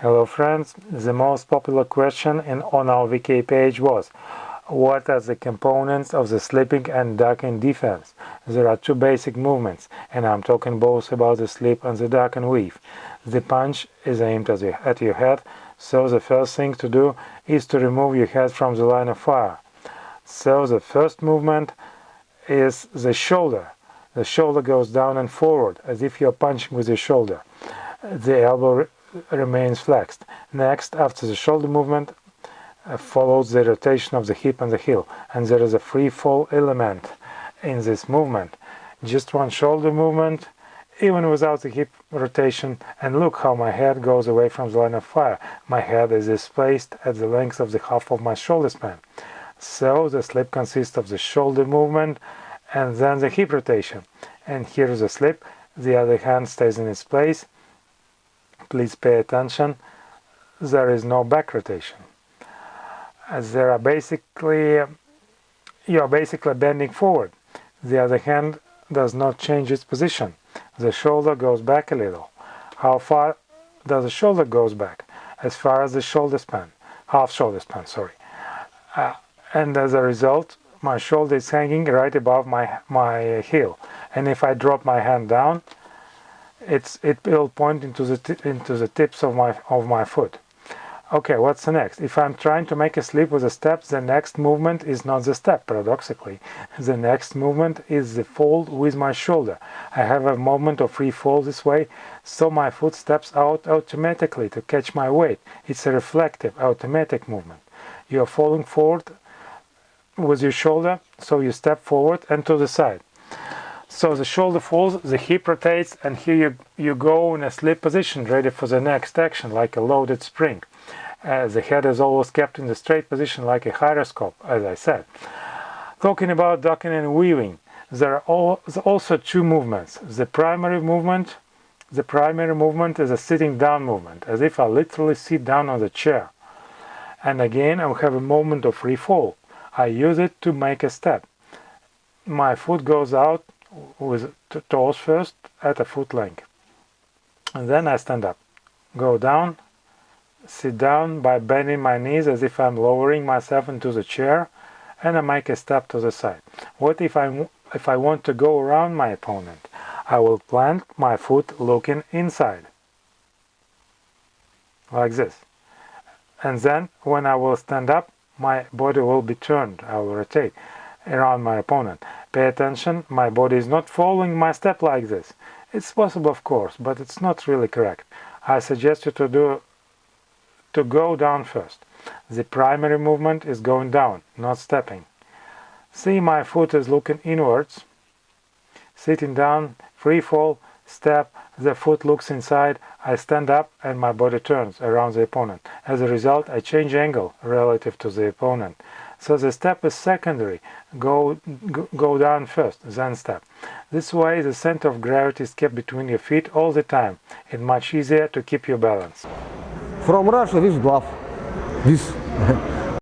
Hello friends, the most popular question on our VK page was: what are the components of the slipping and ducking defense? There are two basic movements, and I'm talking both about the slip and the duck and weave. The punch is aimed at your head, so the first thing to do is to remove your head from the line of fire. So the first movement is the shoulder. The shoulder goes down and forward, as if you're punching with your shoulder. The elbow remains flexed. Next, after the shoulder movement, follows the rotation of the hip and the heel, and there is a free fall element in this movement. Just one shoulder movement, even without the hip rotation, and look how my head goes away from the line of fire. My head is displaced at the length of the half of my shoulder span. So the slip consists of the shoulder movement and then the hip rotation. And here is the slip. The other hand stays in its place. Please pay attention. There is no back rotation. As you are basically bending forward. The other hand does not change its position. The shoulder goes back a little. How far does the shoulder goes back? As far as the shoulder span, half shoulder span, sorry. And as a result, my shoulder is hanging right above my heel. And if I drop my hand down, it will point into the tips of my foot. Okay, what's the next? If I'm trying to make a slip with a step, the next movement is not the step, paradoxically. The next movement is the fold with my shoulder. I have a moment of free fall this way, so my foot steps out automatically to catch my weight. It's a reflective, automatic movement. You are falling forward with your shoulder, so you step forward and to the side. So the shoulder falls, the hip rotates, and here you go in a slip position, ready for the next action, like a loaded spring. The head is always kept in the straight position like a gyroscope, as I said. Talking about ducking and weaving, there are also two movements. The primary movement is a sitting down movement, as if I literally sit down on the chair. And again, I have a moment of free fall. I use it to make a step. My foot goes out with toes first at a foot length. And then I stand up, go down, sit down by bending my knees as if I'm lowering myself into the chair, and I make a step to the side. What if I want to go around my opponent? I will plant my foot looking inside, like this. And then when I will stand up, my body will be turned. I will rotate around my opponent. Pay attention, my body is not following my step like this. It's possible, of course, but it's not really correct. I suggest you to go down first. The primary movement is going down, not stepping. See, my foot is looking inwards. Sitting down, free fall, step, the foot looks inside, I stand up and my body turns around the opponent. As a result, I change angle relative to the opponent. So the step is secondary. Go down first, then step. This way the center of gravity is kept between your feet all the time. It's much easier to keep your balance. From Russia, this glove. This